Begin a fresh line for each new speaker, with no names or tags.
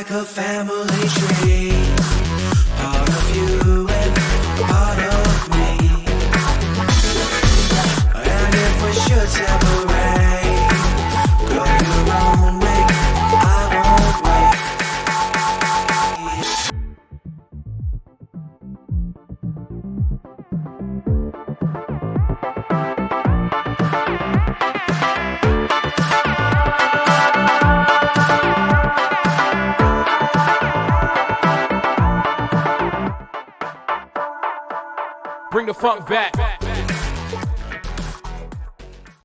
like a family tree, part of you and part of me. And if we should separate, go your own way, I won't wait.
Bring the funk back.